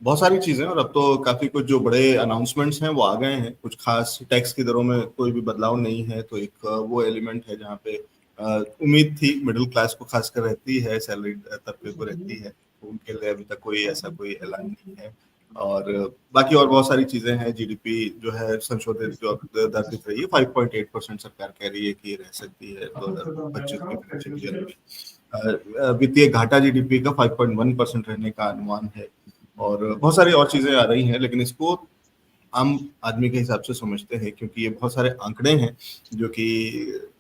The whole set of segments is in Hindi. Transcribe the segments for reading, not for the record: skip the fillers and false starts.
बहुत सारी चीजें, और अब तो काफी कुछ जो बड़े अनाउंसमेंट्स हैं वो आ गए हैं। कुछ खास टैक्स की दरों में कोई भी बदलाव नहीं है, तो एक वो एलिमेंट है जहाँ पे उम्मीद थी मिडिल क्लास को खासकर रहती है, सैलरी तबके को रहती है, तो उनके लिए अभी तक कोई ऐसा कोई ऐलान नहीं है। और बाकी और बहुत सारी चीजें हैं। जीडीपी जो है संशोधित जो दर दिख रही है 5.8%, सरकार कह रही है कि रह सकती है 2025 के फाइनेंशियल ईयर में। वित्तीय घाटा जीडीपी का 5.1% रहने का अनुमान है, और बहुत सारी और चीजें आ रही हैं, लेकिन इसको आम आदमी के हिसाब से समझते हैं, क्योंकि ये बहुत सारे आंकड़े हैं जो कि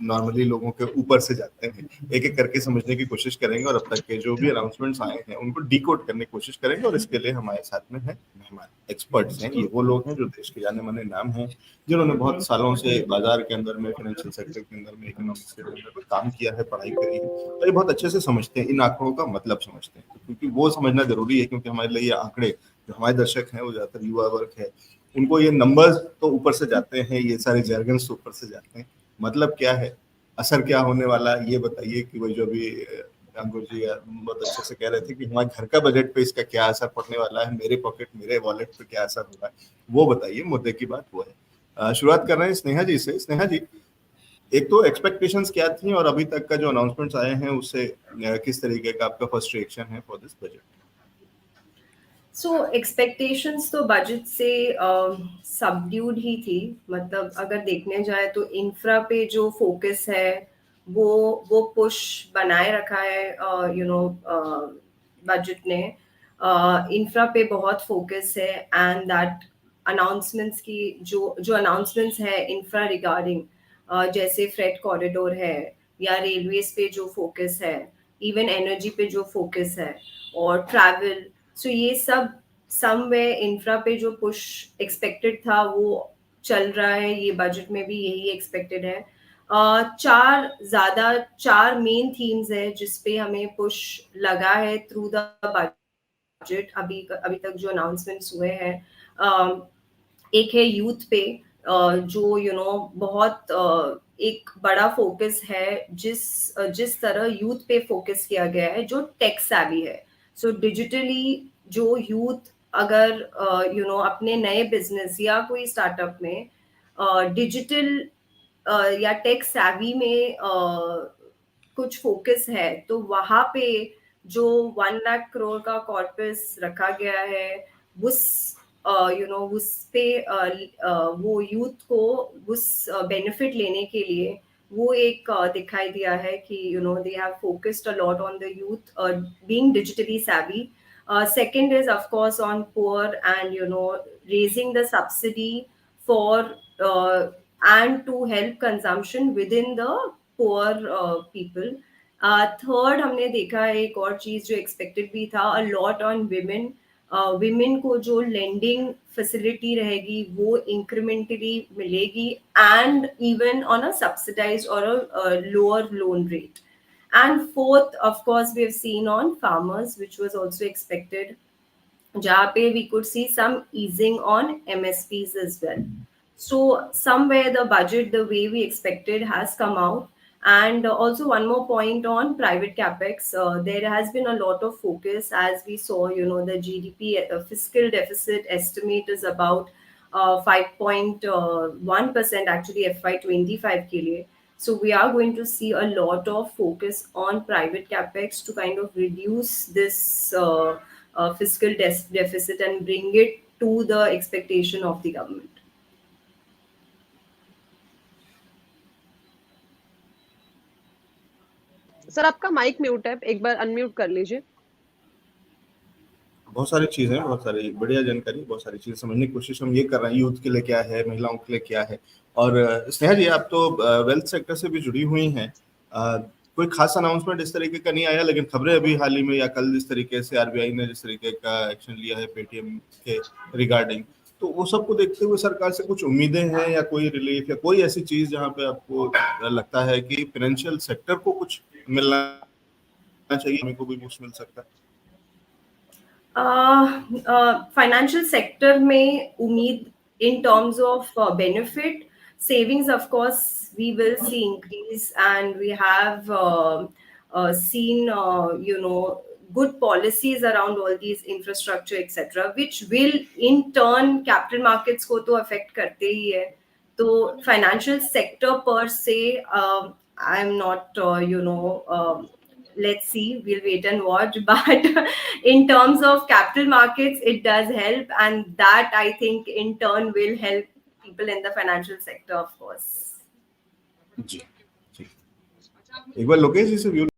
नॉर्मली लोगों के ऊपर से जाते हैं। एक एक करके समझने की कोशिश करेंगे, और अब तक के जो भी अनाउंसमेंट्स आए हैं उनको डिकोड करने की कोशिश करेंगे। और इसके लिए हमारे साथ में है मेहमान, एक्सपर्ट्स हैं। ये वो लोग हैं जो देश के जाने माने नाम हैं, जिन्होंने बहुत सालों से बाजार के अंदर में, फाइनेंशियल सेक्टर के अंदर में, इकोनॉमिक्स के अंदर में काम किया है, पढ़ाई करी है, तो ये बहुत अच्छे से समझते हैं, इन आंकड़ों का मतलब समझते हैं। क्योंकि वो समझना जरूरी है, क्योंकि हमारे लिए ये आंकड़े, जो हमारे दर्शक हैं वो ज्यादातर युवा वर्ग है, उनको ये नंबर्स तो ऊपर से जाते हैं, ये सारे जर्गन्स तो ऊपर से जाते हैं। मतलब क्या है, असर क्या होने वाला, ये बताइए। कि वही जो अभी अंकुर जी बहुत अच्छे से कह रहे थे कि हमारे घर का बजट पे इसका क्या असर पड़ने वाला है, मेरे पॉकेट, मेरे वॉलेट पे क्या असर होगा, वो बताइए। मुद्दे की बात वो है। शुरुआत कर रहे हैं स्नेहा जी से। स्नेहा जी, एक तो एक्सपेक्टेशंस क्या थी, और अभी तक का जो अनाउंसमेंट्स आए हैं उससे किस तरीके का आपका फर्स्ट रिएक्शन है for this budget? So expectations तो बजट से सबड्यूड ही थी। मतलब अगर देखने जाए तो इंफ्रा पे जो फोकस है वो पुश बनाए रखा है बजट ने। इंफ्रा पे बहुत फोकस है, एंड दैट अनाउंसमेंट्स की जो जो अनाउंसमेंट्स है इंफ्रा रिगार्डिंग, जैसे फ्रेट कॉरिडोर है, या रेलवेज पे जो फोकस है, इवन एनर्जी पे जो फोकस है, और ट्रैवल। सो ये सब समवेयर इंफ्रा पे जो पुश एक्सपेक्टेड था वो चल रहा है। ये बजट में भी यही एक्सपेक्टेड है। चार मेन थीम्स है जिसपे हमें पुश लगा है थ्रू द बजट। अभी अभी तक जो अनाउंसमेंट्स हुए हैं, एक है यूथ पे, जो बहुत एक बड़ा फोकस है। जिस तरह यूथ पे फोकस किया गया है जो टेक savvy है। सो डिजिटली जो यूथ अगर अपने नए बिजनेस या कोई स्टार्टअप में डिजिटल या टेक savvy में कुछ फोकस है, तो वहां पे जो 1 लाख करोड़ का कॉर्पस रखा गया है, उस उस पे वो यूथ को उस बेनिफिट लेने के लिए वो एक दिखाई दिया है कि they have focused a lot on the youth being digitally savvy. Second is of course on poor, and raising the subsidy for and to help consumption within the poor people. Third, हमने देखा है एक और चीज जो एक्सपेक्टेड भी था, a lot on women. Women को जो लेंडिंग फैसिलिटी रहेगी वो इंक्रीमेंटली मिलेगी, and even on a subsidise और a lower loan rate. And fourth, of course, we have seen on farmers, which was also expected, जहाँ पे we could see some easing on MSPs as well. So somewhere the budget, the way we expected, has come out. And also one more point on private capex. There has been a lot of focus, as we saw, the GDP fiscal deficit estimate is about 5.1% actually FY25 के लिए. So we are going to see a lot of focus on private capex to kind of reduce this fiscal deficit and bring it to the expectation of the government. Sir आपका माइक म्यूट है, एक बार अनम्यूट कर लीजिए। बहुत सारी चीजें, बहुत सारी बढ़िया जानकारी, बहुत सारी चीजें समझने की कोशिश हम ये कर रहे हैं। यूथ के लिए क्या है, महिलाओं के लिए क्या है। और स्नेहा जी, आप तो वेल्थ सेक्टर से भी जुड़ी हुई हैं। कोई खास अनाउंसमेंट इस तरीके का नहीं आया, लेकिन खबरें अभी हाल ही में या कल जिस तरीके से आरबीआई ने जिस तरीके का एक्शन लिया है पेटीएम के रिगार्डिंग, तो वो सबको देखते हुए सरकार से कुछ उम्मीदें हैं, या कोई रिलीफ, या कोई ऐसी चीज जहां पे आपको लगता है कि फाइनेंशियल सेक्टर को कुछ मिलना चाहिए, हमें को भी कुछ मिल सकता है? फाइनेंशियल सेक्टर में उम्मीद in terms of benefit, savings of course we will see increase, and we have seen good policies around all these infrastructure etc, which will in turn capital markets को तो affect करते ही है. तो financial sector per se, I'm not let's see, we'll wait and watch. But in terms of capital markets, it does help, and that I think in turn will help people in the financial sector, of course. जी, ठीक. एक बार लोकेश जी से व्यू